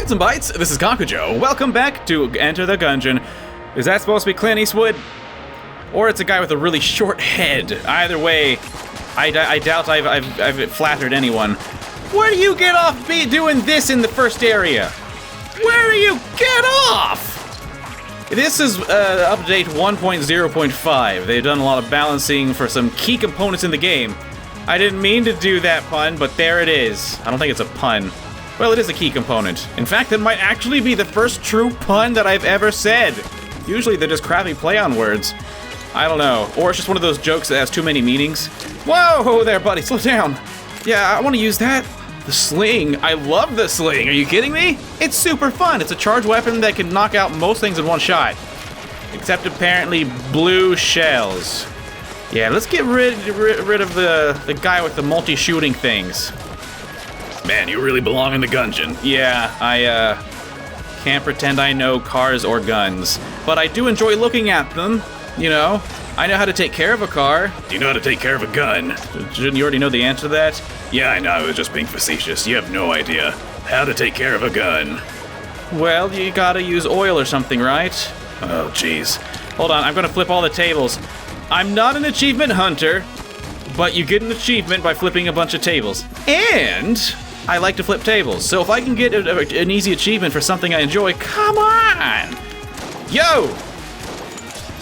Bits and Bytes, this is Kakujo. Welcome back to Enter the Gungeon. Is that supposed to be Clint Eastwood? Or it's a guy with a really short head. Either way, I doubt I've flattered anyone. Where do you get off doing this in the first area? Where do you get off? This is update 1.0.5. They've done a lot of balancing for some key components in the game. I didn't mean to do that pun, but there it is. I don't think it's a pun. Well, it is a key component. In fact, it might actually be the first true pun that I've ever said. Usually they're just crappy play on words. I don't know. Or it's just one of those jokes that has too many meanings. Whoa there, buddy, slow down. Yeah, I want to use that. The sling. I love the sling. Are you kidding me? It's super fun. It's a charged weapon that can knock out most things in one shot. Except apparently blue shells. Yeah, let's get rid of the guy with the multi-shooting things. Man, you really belong in the Gungeon. Yeah, I can't pretend I know cars or guns. But I do enjoy looking at them, you know. I know how to take care of a car. Do you know how to take care of a gun? Shouldn't you already know the answer to that? Yeah, I know, I was just being facetious. You have no idea how to take care of a gun. Well, you gotta use oil or something, right? Oh, jeez. Hold on, I'm gonna flip all the tables. I'm not an achievement hunter, but you get an achievement by flipping a bunch of tables. And I like to flip tables, so if I can get an easy achievement for something I enjoy, come on! Yo!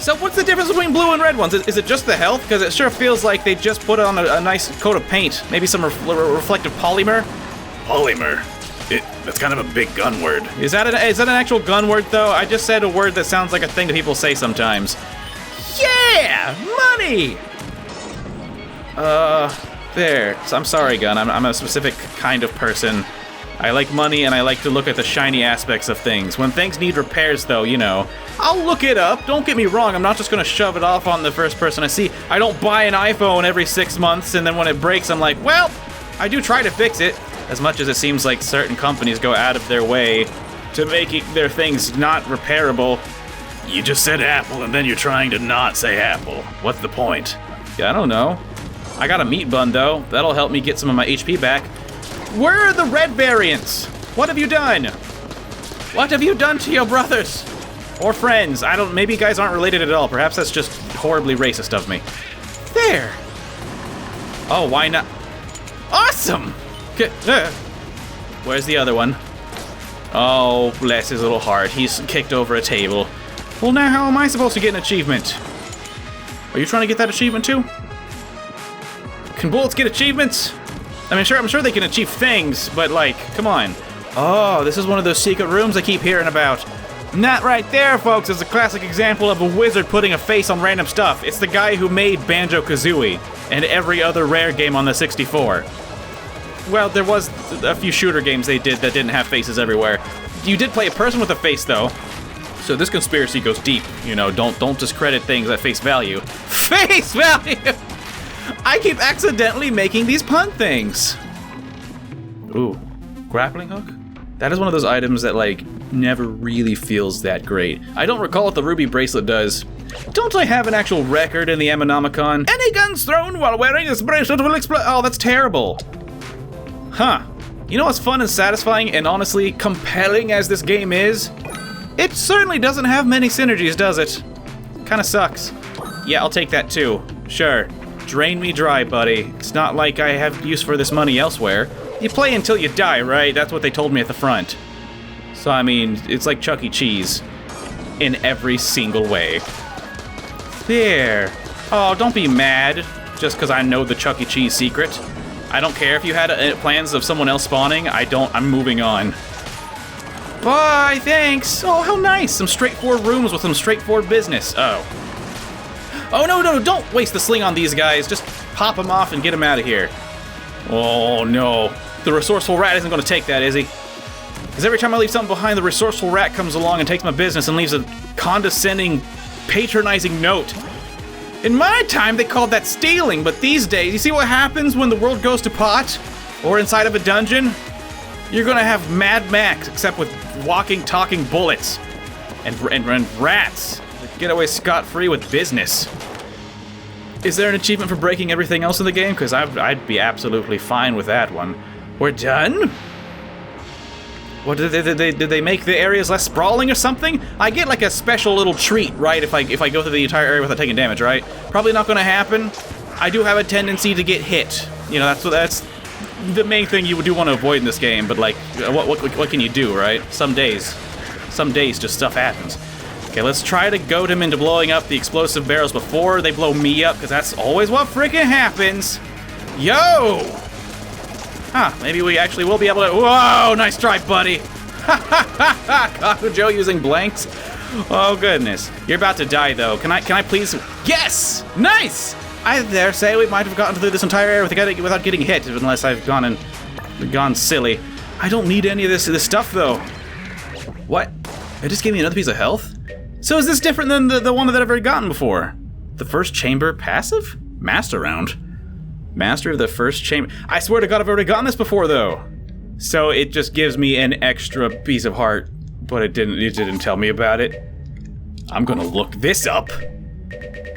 So what's the difference between blue and red ones? Is it just the health? Because it sure feels like they just put on a nice coat of paint. Maybe some reflective polymer? Polymer? That's kind of a big gun word. Is that an actual gun word, though? I just said a word that sounds like a thing that people say sometimes. Yeah! Money! There. So I'm sorry, Gun. I'm a specific kind of person. I like money and I like to look at the shiny aspects of things. When things need repairs, though, you know, I'll look it up. Don't get me wrong. I'm not just gonna shove it off on the first person I see. I don't buy an iPhone every 6 months and then when it breaks, I'm like, well, I do try to fix it. As much as it seems like certain companies go out of their way to make their things not repairable. You just said Apple and then you're trying to not say Apple. What's the point? Yeah, I don't know. I got a meat bun, though. That'll help me get some of my HP back. Where are the red variants? What have you done? What have you done to your brothers? Or friends? Maybe you guys aren't related at all. Perhaps that's just horribly racist of me. There. Oh, why not? Awesome! Where's the other one? Oh, bless his little heart. He's kicked over a table. Well, now how am I supposed to get an achievement? Are you trying to get that achievement too? Can bullets get achievements? I mean, sure, I'm sure they can achieve things, but like, come on. Oh, this is one of those secret rooms I keep hearing about. And that right there, folks, is a classic example of a wizard putting a face on random stuff. It's the guy who made Banjo-Kazooie and every other Rare game on the 64. Well, there was a few shooter games they did that didn't have faces everywhere. You did play a person with a face, though. So this conspiracy goes deep. You know, don't discredit things at face value. Face value! I keep accidentally making these pun things. Ooh, grappling hook? That is one of those items that, like, never really feels that great. I don't recall what the ruby bracelet does. Don't I have an actual record in the Ammonomicon? Any guns thrown while wearing this bracelet will explode. Oh, that's terrible. Huh. You know what's fun and satisfying and honestly compelling as this game is? It certainly doesn't have many synergies, does it? Kinda sucks. Yeah, I'll take that too. Sure. Drain me dry, buddy. It's not like I have use for this money elsewhere. You play until you die, right? That's what they told me at the front. So, I mean, it's like Chuck E. Cheese. In every single way. There. Oh, don't be mad. Just because I know the Chuck E. Cheese secret. I don't care if you had plans of someone else spawning. I'm moving on. Bye, thanks. Oh, how nice. Some straightforward rooms with some straightforward business. Oh. Oh, no, don't waste the sling on these guys. Just pop them off and get them out of here. Oh, no. The resourceful rat isn't going to take that, is he? Because every time I leave something behind, the resourceful rat comes along and takes my business and leaves a condescending, patronizing note. In my time, they called that stealing, but these days, you see what happens when the world goes to pot? Or inside of a dungeon? You're going to have Mad Max, except with walking, talking bullets. And rats. Get away scot-free with business. Is there an achievement for breaking everything else in the game? Because I'd be absolutely fine with that one. We're done? What did they make the areas less sprawling or something? I get like a special little treat, right? If I go through the entire area without taking damage, right? Probably not going to happen. I do have a tendency to get hit. You know, that's the main thing you do want to avoid in this game. But like, what can you do, right? Some days just stuff happens. Okay, let's try to goad him into blowing up the explosive barrels before they blow me up, because that's always what freaking happens. Yo! Huh, maybe we actually will be able to... Whoa, nice try, buddy. Kakujo using blanks. Oh, goodness. You're about to die, though. Can I please... Yes! Nice! I dare say we might have gotten through this entire area without getting hit, unless I've gone silly. I don't need any of this stuff, though. What? It just gave me another piece of health? So is this different than the one that I've already gotten before? The first chamber passive? Master round. Master of the first chamber. I swear to God, I've already gotten this before, though. So it just gives me an extra piece of heart, but it didn't tell me about it. I'm gonna look this up.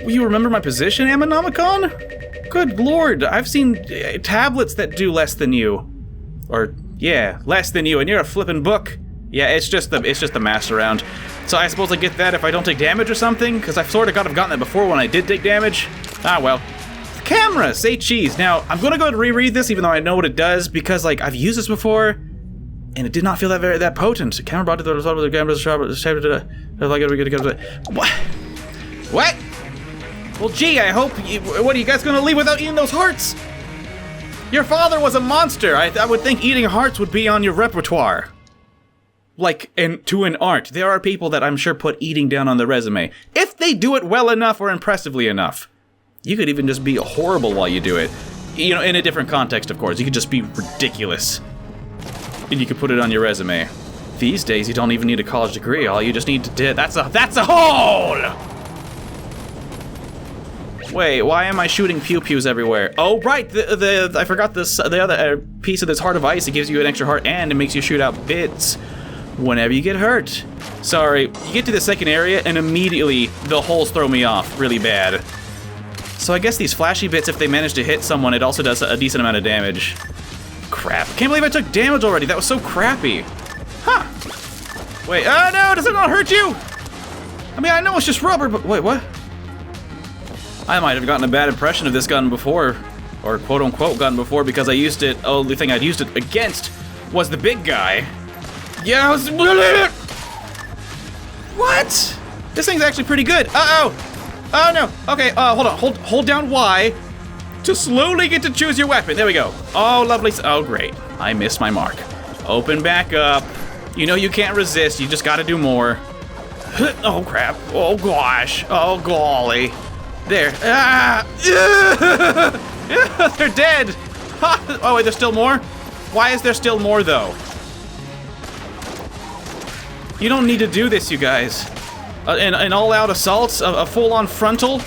Will you remember my position, Ammonomicon? Good lord, I've seen tablets that do less than you. Or, yeah, less than you, and you're a flippin' book. Yeah, it's just the master round. So I suppose I get that if I don't take damage or something? Because I've sort of gotten that before when I did take damage. Ah, well. Camera, say cheese. Now, I'm gonna go and reread this even though I know what it does, because like I've used this before and it did not feel that potent. Camera brought to the result of the camera's What? Well, gee, I hope what are you guys gonna leave without eating those hearts? Your father was a monster. I would think eating hearts would be on your repertoire. Like, to an art. There are people that I'm sure put eating down on their resume. If they do it well enough or impressively enough. You could even just be horrible while you do it. You know, in a different context, of course. You could just be ridiculous. And you could put it on your resume. These days, you don't even need a college degree. All you just need to do... That's a hole! Wait, why am I shooting pew-pews everywhere? Oh, right, I forgot this. The other piece of this heart of ice. It gives you an extra heart and it makes you shoot out bits whenever you get hurt. Sorry, you get to the second area and immediately the holes throw me off really bad. So I guess these flashy bits, if they manage to hit someone, it also does a decent amount of damage. Crap. Can't believe I took damage already. That was so crappy. Huh. Wait, oh no, does it not hurt you? I mean, I know it's just rubber, but wait, what? I might have gotten a bad impression of this gun before, or quote-unquote gun before, because I used it, only thing I'd used it against was the big guy. Yeah, what? This thing's actually pretty good. Uh-oh. Oh no. Okay, hold on. Hold down Y to slowly get to choose your weapon. There we go. Oh, lovely. Oh, great. I missed my mark. Open back up. You know you can't resist. You just gotta do more. Oh, crap. Oh, gosh. Oh, golly. There. Ah! They're dead. Oh, wait, there's still more? Why is there still more, though? You don't need to do this, you guys. An all-out assault, a full-on frontal.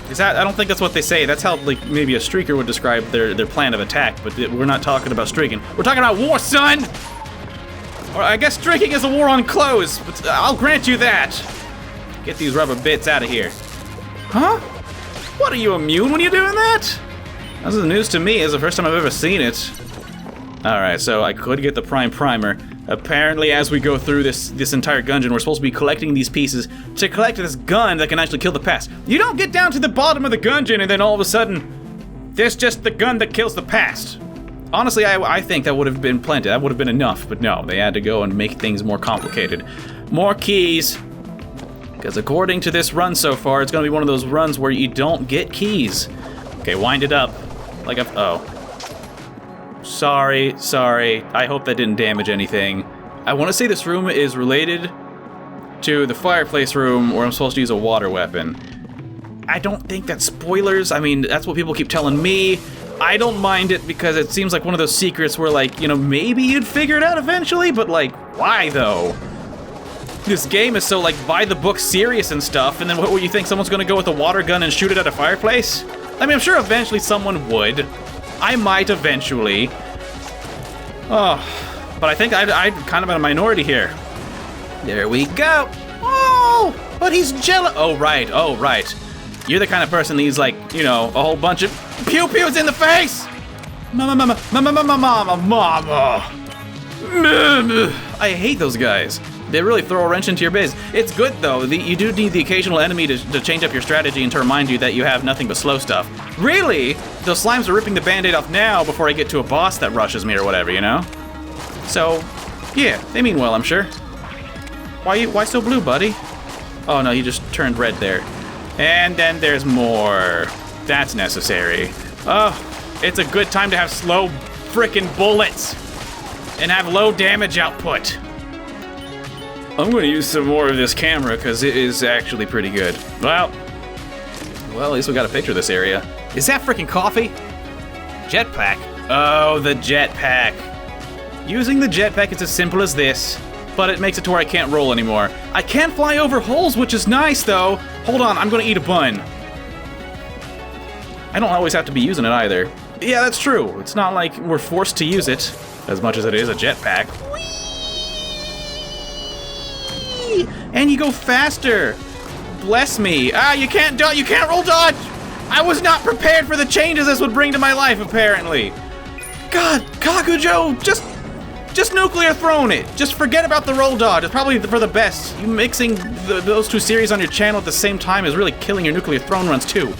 Is that? I don't think that's what they say. That's how, like, maybe a streaker would describe their plan of attack. But we're not talking about streaking. We're talking about war, son. Or I guess streaking is a war on clothes. But I'll grant you that. Get these rubber bits out of here. Huh? What, are you immune when you're doing that? This is news to me. It's the first time I've ever seen it. All right, so I could get the prime primer. Apparently, as we go through this entire gungeon, we're supposed to be collecting these pieces to collect this gun that can actually kill the pest. You don't get down to the bottom of the gungeon and then all of a sudden, there's just the gun that kills the pest. Honestly, I think that would have been plenty. That would have been enough, but no, they had to go and make things more complicated. More keys. Because according to this run so far, it's going to be one of those runs where you don't get keys. Okay, wind it up. Like oh. Sorry. I hope that didn't damage anything. I want to say this room is related to the fireplace room where I'm supposed to use a water weapon. I don't think that's spoilers. I mean, that's what people keep telling me. I don't mind it because it seems like one of those secrets where, like, you know, maybe you'd figure it out eventually, but, like, why, though? This game is so, like, by the book serious and stuff, and then what would you think? Someone's gonna go with a water gun and shoot it at a fireplace? I mean, I'm sure eventually someone would. I might eventually. Oh, but I think I'm kind of in a minority here. There we go. Oh, but he's jealous. Oh, right. You're the kind of person that needs, like, you know, a whole bunch of pew-pews in the face. Mama. I hate those guys. They really throw a wrench into your biz. It's good, though. You do need the occasional enemy to change up your strategy and to remind you that you have nothing but slow stuff. Really? Those slimes are ripping the band-aid off now before I get to a boss that rushes me or whatever, you know? So, yeah, they mean well, I'm sure. Why so blue, buddy? Oh, no, he just turned red there. And then there's more. That's necessary. Oh, it's a good time to have slow frickin' bullets and have low damage output. I'm gonna use some more of this camera because it is actually pretty good. Well, at least we got a picture of this area. Is that freaking coffee? Jetpack. Oh, the jetpack. Using the jetpack is as simple as this, but it makes it to where I can't roll anymore. I can fly over holes, which is nice though. Hold on, I'm gonna eat a bun. I don't always have to be using it either. Yeah, that's true. It's not like we're forced to use it as much as it is a jetpack. And you go faster. Bless me. You can't roll dodge. I was not prepared for the changes this would bring to my life, apparently. God, Kakujo, just nuclear throne it. Just forget about the roll dodge. It's probably for the best. You mixing those two series on your channel at the same time is really killing your nuclear throne runs too.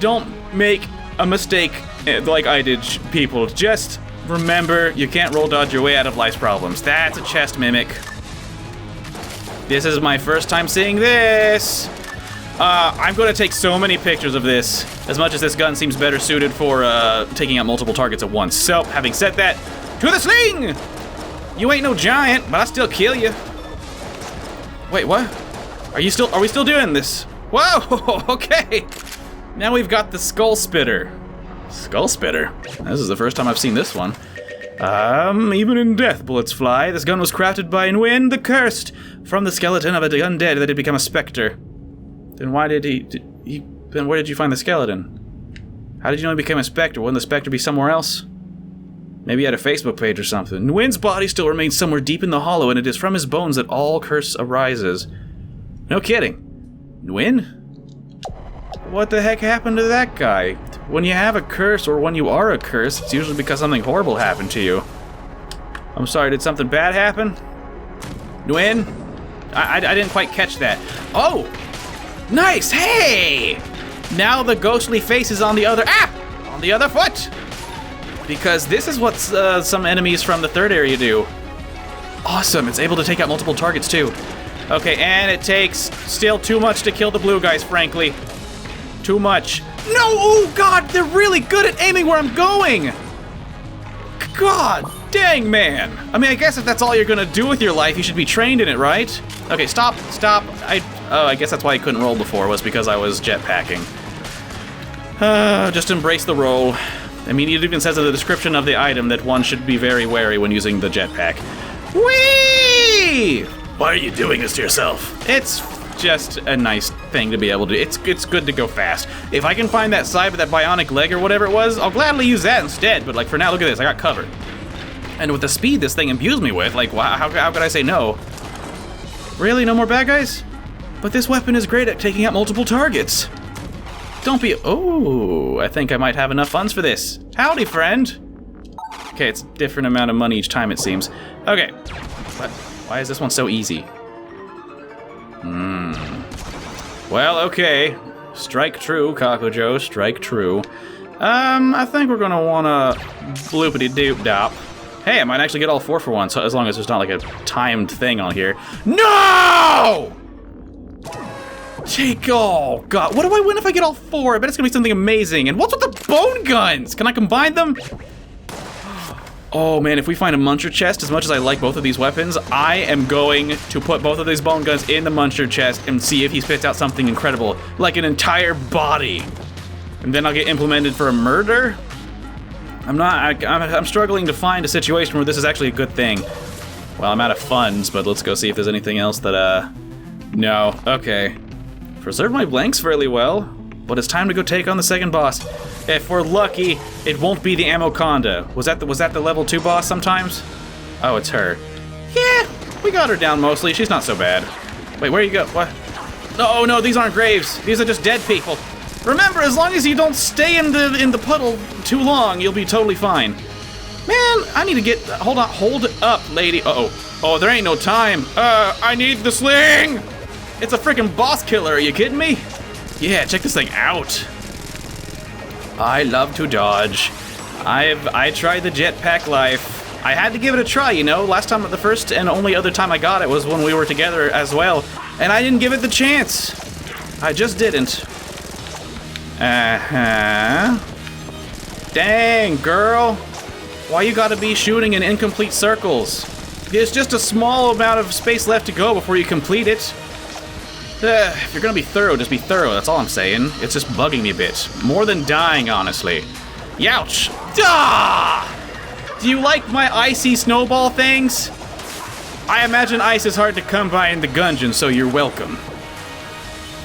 Don't make a mistake like I did, people. Just remember, you can't roll dodge your way out of life's problems. That's a chest mimic. This is my first time seeing this. I'm going to take so many pictures of this, as much as this gun seems better suited for taking out multiple targets at once. So, having said that, to the sling! You ain't no giant, but I'll still kill you. Wait, what? Are we still doing this? Whoa, okay. Now we've got the skull spitter. Skull spitter? This is the first time I've seen this one. Even in death bullets fly. This gun was crafted by Nguyen the Cursed from the skeleton of a undead that had become a specter. Then why did then where did you find the skeleton? How did you know he became a specter? Wouldn't the specter be somewhere else? Maybe he had a Facebook page or something. Nguyen's body still remains somewhere deep in the hollow, and it is from his bones that all curse arises. No kidding. Nguyen? What the heck happened to that guy? When you have a curse, or when you are a curse, it's usually because something horrible happened to you. I'm sorry, did something bad happen? Nguyen? I didn't quite catch that. Oh! Nice! Hey! Now the ghostly face is on the other foot! Because this is what some enemies from the third area do. Awesome, it's able to take out multiple targets too. Okay, and it takes still too much to kill the blue guys, frankly. Too much. No! Oh, God! They're really good at aiming where I'm going! God dang, man! I mean, I guess if that's all you're gonna do with your life, you should be trained in it, right? Okay, stop. I guess that's why I couldn't roll before, was because I was jetpacking. Just embrace the roll. I mean, it even says in the description of the item that one should be very wary when using the jetpack. Whee! Why are you doing this to yourself? It's just a nice thing to be able to do. It's good to go fast. If I can find that side with that bionic leg or whatever it was, I'll gladly use that instead. But like for now, look at this, I got covered. And with the speed this thing imbues me with, like wow, how could I say no? Really, no more bad guys? But this weapon is great at taking out multiple targets. Don't be, oh, I think I might have enough funds for this. Howdy, friend. Okay, it's a different amount of money each time it seems. Okay, but why is this one so easy? Well, okay. Strike true, Kakujo, strike true. I think we're gonna wanna bloopity-doop-dop. Hey, I might actually get all 4 for one, so as long as there's not like a timed thing on here. No! Oh, God. What do I win if I get all 4? I bet it's gonna be something amazing. And what's with the bone guns? Can I combine them? Oh man, if we find a muncher chest, as much as I like both of these weapons, I am going to put both of these bone guns in the muncher chest and see if he spits out something incredible, like an entire body. And then I'll get implemented for a murder? I'm struggling to find a situation where this is actually a good thing. Well, I'm out of funds, but let's go see if there's anything else that, no, okay. Preserve my blanks fairly well, but it's time to go take on the second boss. If we're lucky, it won't be the Amoconda. Was that the level 2 boss sometimes? Oh, it's her. Yeah, we got her down mostly. She's not so bad. Wait, where you go? What? No, no, these aren't graves. These are just dead people. Remember, as long as you don't stay in the puddle too long, you'll be totally fine. Man, I need to get... Hold on, hold up, lady. Uh-oh. Oh, there ain't no time. I need the sling! It's a freaking boss killer, are you kidding me? Yeah, check this thing out. I love to dodge. I tried the jetpack life. I had to give it a try, you know? Last time, the first and only other time I got it was when we were together as well. And I didn't give it the chance. I just didn't. Uh-huh. Dang, girl. Why you gotta be shooting in incomplete circles? There's just a small amount of space left to go before you complete it. If you're gonna be thorough, just be thorough, that's all I'm saying. It's just bugging me a bit. More than dying, honestly. Youch! Ah! Do you like my icy snowball things? I imagine ice is hard to come by in the Gungeon, so you're welcome.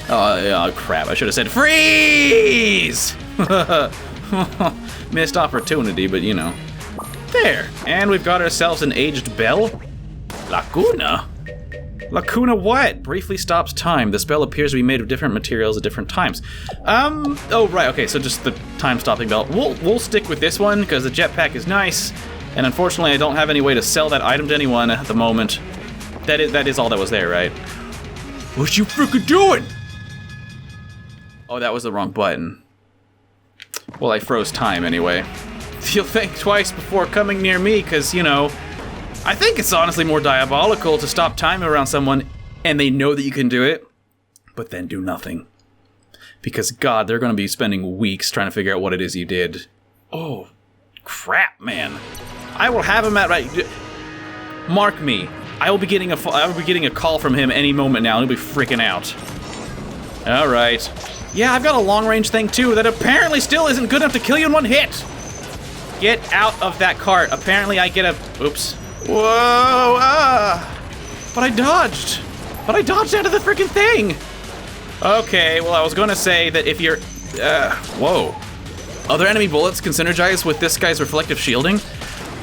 Oh, crap, I should have said freeze! Missed opportunity, but you know. There, and we've got ourselves an aged bell. Lacuna? Lacuna what? Briefly stops time. The spell appears to be made of different materials at different times. Oh right, okay, so just the time-stopping bell. We'll stick with this one, because the jetpack is nice, and unfortunately I don't have any way to sell that item to anyone at the moment. That is all that was there, right? What you freaking doing? Oh, that was the wrong button. Well, I froze time anyway. You'll think twice before coming near me, because, you know, I think it's honestly more diabolical to stop time around someone and they know that you can do it, but then do nothing. Because, God, they're going to be spending weeks trying to figure out what it is you did. Oh, crap, man. I will have him at right... Mark me. I will be getting a call from him any moment now, and he'll be freaking out. All right. Yeah, I've got a long-range thing, too, that apparently still isn't good enough to kill you in one hit. Get out of that cart. Apparently I get a... Oops. Whoa, But I dodged. But I dodged out of the freaking thing. Okay, well, I was going to say that if you're... Whoa. Other enemy bullets can synergize with this guy's reflective shielding.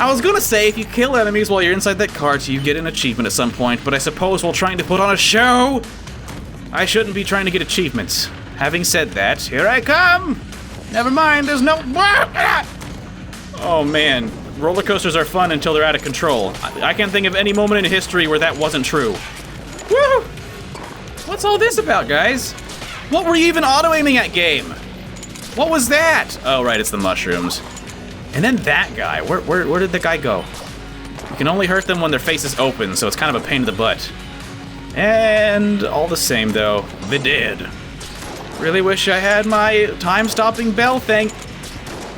I was going to say if you kill enemies while you're inside that cart, you get an achievement at some point, but I suppose while trying to put on a show, I shouldn't be trying to get achievements. Having said that, here I come. Never mind, there's no... Oh man, roller coasters are fun until they're out of control. I can't think of any moment in history where that wasn't true. Woo! What's all this about, guys? What were you even auto-aiming at, game? What was that? Oh right, it's the mushrooms. And then that guy, where did the guy go? You can only hurt them when their face is open, so it's kind of a pain in the butt. And all the same though, they did. Really wish I had my time-stopping bell thing.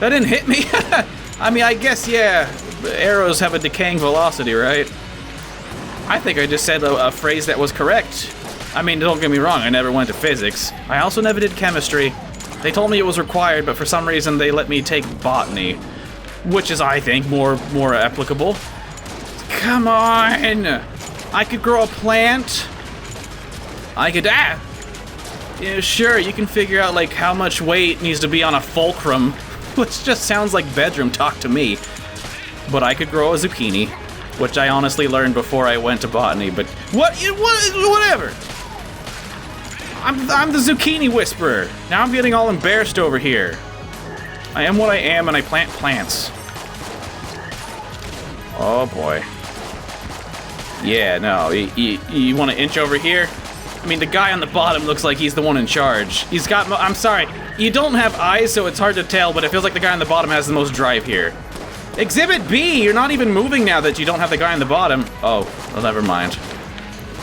That didn't hit me. I mean, I guess, yeah, arrows have a decaying velocity, right? I think I just said a phrase that was correct. I mean, don't get me wrong, I never went to physics. I also never did chemistry. They told me it was required, but for some reason they let me take botany, which is, I think, more applicable. Come on! I could grow a plant. I could, yeah, sure, you can figure out, like, how much weight needs to be on a fulcrum. Which just sounds like bedroom talk to me. But I could grow a zucchini, which I honestly learned before I went to botany, but whatever. I'm the zucchini whisperer. Now I'm getting all embarrassed over here. I am what I am and I plant plants. Oh boy. Yeah, no, you want to inch over here? I mean, the guy on the bottom looks like he's the one in charge. He's got, I'm sorry, you don't have eyes, so it's hard to tell, but it feels like the guy on the bottom has the most drive here. Exhibit B, you're not even moving now that you don't have the guy on the bottom. Oh, well, never mind.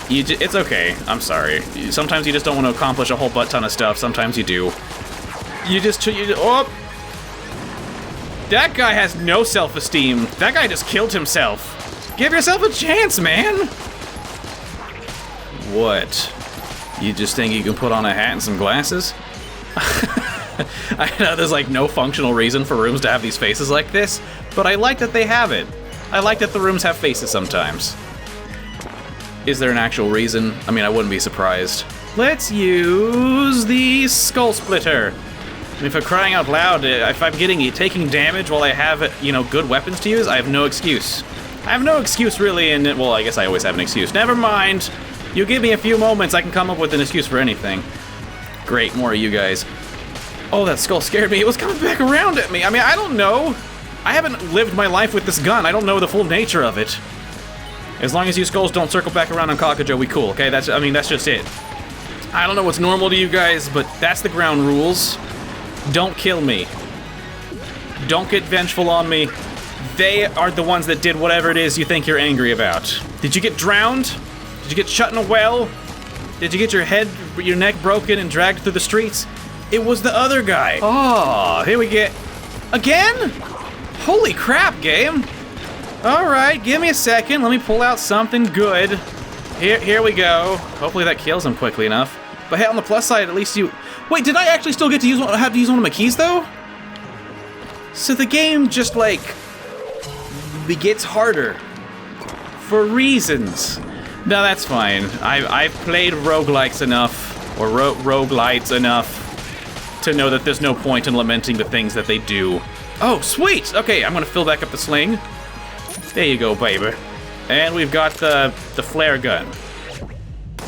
It's okay, I'm sorry. Sometimes you just don't want to accomplish a whole butt ton of stuff, sometimes you do. Oh! That guy has no self-esteem. That guy just killed himself. Give yourself a chance, man! What? You just think you can put on a hat and some glasses? I know there's like no functional reason for rooms to have these faces like this, but I like that they have it. I like that the rooms have faces sometimes. Is there an actual reason? I mean, I wouldn't be surprised. Let's use the Skull Splitter. And if I'm crying out loud, if I'm taking damage while I have, you know, good weapons to use, I have no excuse. I have no excuse really, and well, I guess I always have an excuse. Never mind. You give me a few moments, I can come up with an excuse for anything. Great, more of you guys. Oh, that skull scared me. It was coming back around at me. I mean, I don't know. I haven't lived my life with this gun. I don't know the full nature of it. As long as you skulls don't circle back around on Kakujo, we cool, okay? That's just it. I don't know what's normal to you guys, but that's the ground rules. Don't kill me. Don't get vengeful on me. They are the ones that did whatever it is you think you're angry about. Did you get drowned? Did you get shut in a well? Did you get your neck broken and dragged through the streets? It was the other guy. Oh, here we get... Again? Holy crap, game. All right, give me a second. Let me pull out something good. Here we go. Hopefully that kills him quickly enough. But hey, on the plus side, at least you... Wait, did I actually still get to have to use one of my keys, though? So the game just, like... It gets harder. For reasons. No, that's fine. I've played roguelikes enough, or roguelites enough, to know that there's no point in lamenting the things that they do. Oh, sweet! Okay, I'm gonna fill back up the sling. There you go, baby. And we've got the flare gun.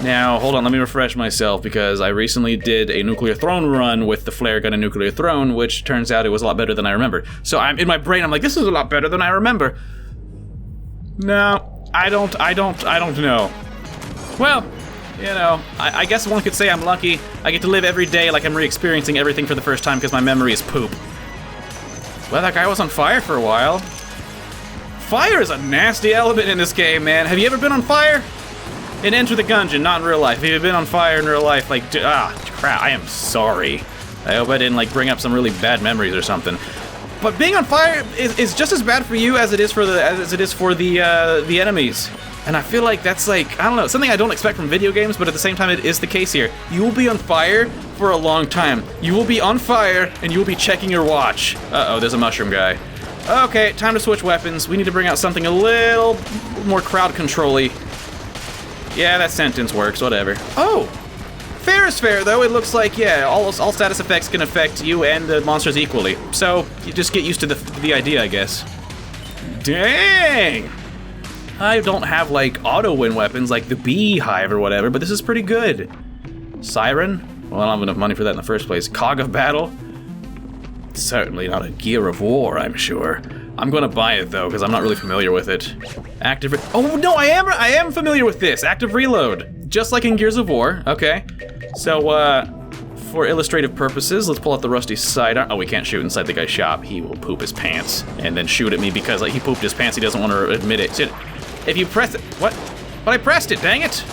Now, hold on, let me refresh myself, because I recently did a Nuclear Throne run with the flare gun and Nuclear Throne, which turns out it was a lot better than I remember. So I'm in my brain, I'm like, this is a lot better than I remember. No, I don't know. Well, you know, I guess one could say I'm lucky. I get to live every day like I'm re-experiencing everything for the first time because my memory is poop. Well, that guy was on fire for a while. Fire is a nasty element in this game, man. Have you ever been on fire? In Enter the Gungeon, not in real life. Have you been on fire in real life? Like, crap, I am sorry. I hope I didn't, like, bring up some really bad memories or something. But being on fire is just as bad for you as it is for the enemies. And I feel like that's, like, I don't know, something I don't expect from video games, but at the same time it is the case here. You will be on fire for a long time. You will be on fire, and you will be checking your watch. Uh-oh, there's a mushroom guy. Okay, time to switch weapons. We need to bring out something a little more crowd control-y. Yeah, that sentence works, whatever. Oh! Fair is fair, though. It looks like, yeah, all status effects can affect you and the monsters equally. So, you just get used to the idea, I guess. Dang! I don't have, like, auto-win weapons like the beehive or whatever, but this is pretty good. Siren? Well, I don't have enough money for that in the first place. Cog of battle? Certainly not a gear of war, I'm sure. I'm gonna buy it though, because I'm not really familiar with it. Oh no, I am familiar with this! Active reload. Just like in Gears of War, okay. So, for illustrative purposes, let's pull out the rusty sidearm. Oh, we can't shoot inside the guy's shop. He will poop his pants and then shoot at me because, like, he pooped his pants, he doesn't want to admit it. So, if you press it, what? But I pressed it, dang it!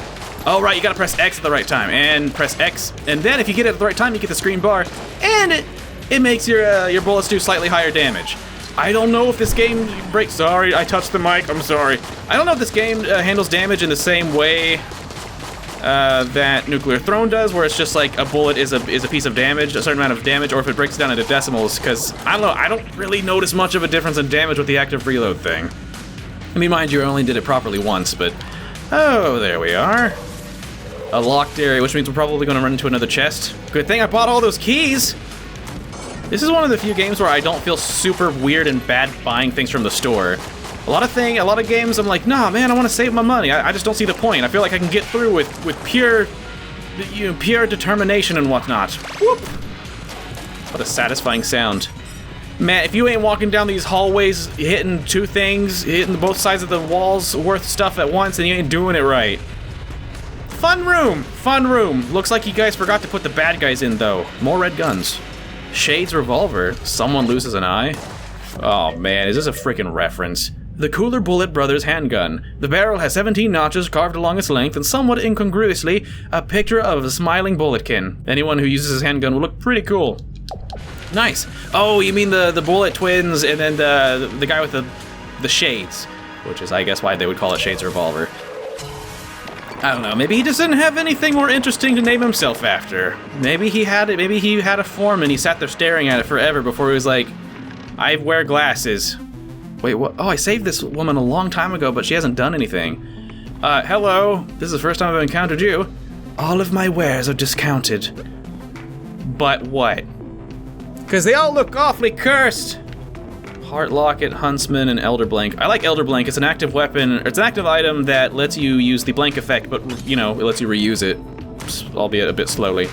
Oh right, you gotta press X at the right time, and press X, and then if you get it at the right time, you get the screen bar, and it makes your bullets do slightly higher damage. I don't know if this game breaks. Sorry, I touched the mic. I'm sorry. I don't know if this game handles damage in the same way that Nuclear Throne does, where it's just like a bullet is a piece of damage, a certain amount of damage, or if it breaks it down into decimals. Because I don't know. I don't really notice much of a difference in damage with the active reload thing. I mean, mind you, I only did it properly once, but oh, there we are. A locked area, which means we're probably going to run into another chest. Good thing I bought all those keys. This is one of the few games where I don't feel super weird and bad buying things from the store. A lot of games I'm like, nah, man, I want to save my money. I just don't see the point. I feel like I can get through with pure determination and whatnot. Whoop! What a satisfying sound. Man, if you ain't walking down these hallways hitting two things, hitting both sides of the walls worth stuff at once, and you ain't doing it right. Fun room! Fun room! Looks like you guys forgot to put the bad guys in, though. More red guns. Shade's revolver. Someone loses an eye? Oh man, is this a freaking reference? The Cooler Bullet Brothers handgun. The barrel has 17 notches carved along its length, and somewhat incongruously, a picture of a smiling bulletkin. Anyone who uses his handgun will look pretty cool. Nice. Oh, you mean the Bullet Twins and then the guy with the shades, which is, I guess, why they would call it Shade's revolver. I don't know, maybe he just didn't have anything more interesting to name himself after. Maybe he had it, maybe he had a form and he sat there staring at it forever before he was like, I wear glasses. Wait, what? Oh, I saved this woman a long time ago, but she hasn't done anything. Hello, this is the first time I've encountered you. All of my wares are discounted. But what? Because they all look awfully cursed. Heart Locket, Huntsman, and Elder Blank. I like Elder Blank. It's an active weapon. It's an active item that lets you use the blank effect, but, you know, it lets you reuse it, albeit a bit slowly.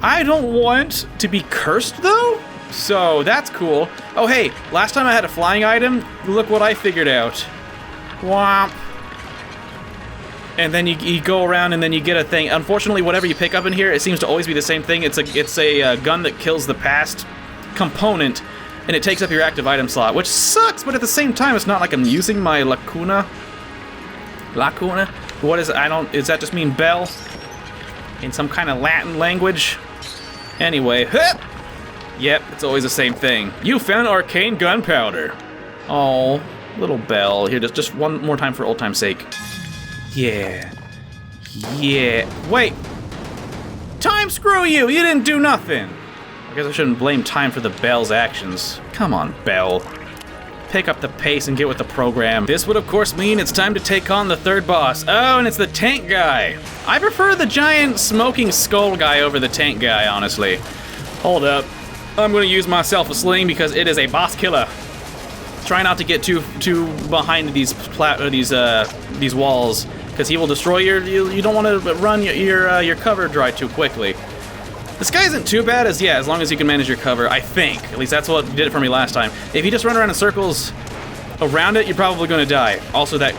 I don't want to be cursed, though? So, that's cool. Oh, hey, last time I had a flying item, look what I figured out. Womp. And then you go around and then you get a thing. Unfortunately, whatever you pick up in here, it seems to always be the same thing. It's a gun that kills the past component, and it takes up your active item slot, which sucks, but at the same time, it's not like I'm using my lacuna. Lacuna? What is it? Does that just mean bell? In some kind of Latin language? Anyway, yep, it's always the same thing. You found arcane gunpowder. Oh, little bell. Here, just one more time for old time's sake. Yeah. Yeah. Wait. Time, screw you! You didn't do nothing! I guess I shouldn't blame time for the Bell's actions. Come on, Bell. Pick up the pace and get with the program. This would of course mean it's time to take on the third boss. Oh, and it's the tank guy. I prefer the giant smoking skull guy over the tank guy, honestly. Hold up. I'm gonna use myself a sling because it is a boss killer. Try not to get too behind these walls, because he will destroy you don't want to run your cover dry too quickly. This guy isn't too bad as long as you can manage your cover, I think. At least that's what did it for me last time. If you just run around in circles around it, you're probably going to die. Also, that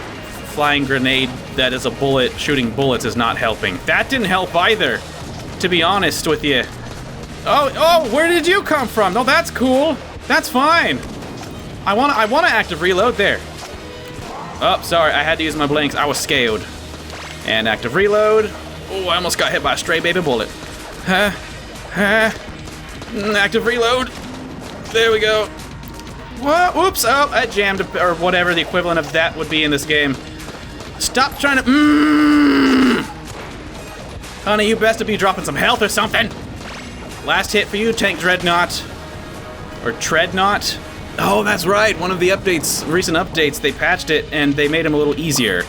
flying grenade that is a bullet shooting bullets is not helping. That didn't help either, to be honest with you. Oh, where did you come from? No, that's cool. That's fine. I wanna active reload there. Oh, sorry, I had to use my blanks. I was scared. And active reload. Oh, I almost got hit by a stray baby bullet. Active reload. There we go. What? Oops, oh, I jammed, or whatever the equivalent of that would be in this game. Stop trying to, Honey, you best to be dropping some health or something. Last hit for you, Tank Dreadnought. Or Treadnought. Oh, that's right, one of the updates, recent updates, they patched it and they made him a little easier.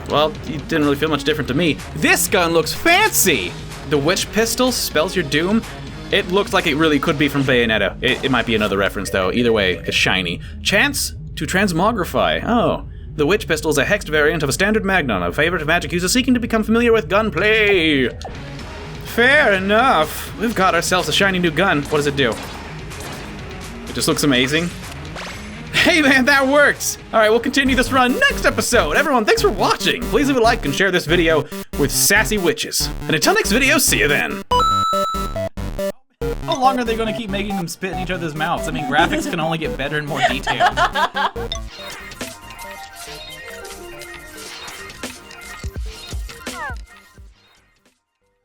Well, it didn't really feel much different to me. This gun looks fancy! The witch pistol spells your doom. It looks like it really could be from Bayonetta. It might be another reference though. Either way, it's shiny. Chance to transmogrify. Oh, the witch pistol is a hexed variant of a standard magnum, a favorite of magic users seeking to become familiar with gunplay. Fair enough. We've got ourselves a shiny new gun. What does it do? It just looks amazing. Hey man, that works! Alright, we'll continue this run next episode. Everyone, thanks for watching. Please leave a like and share this video with sassy witches. And until next video, see you then. How long are they going to keep making them spit in each other's mouths? I mean, graphics can only get better and more detailed.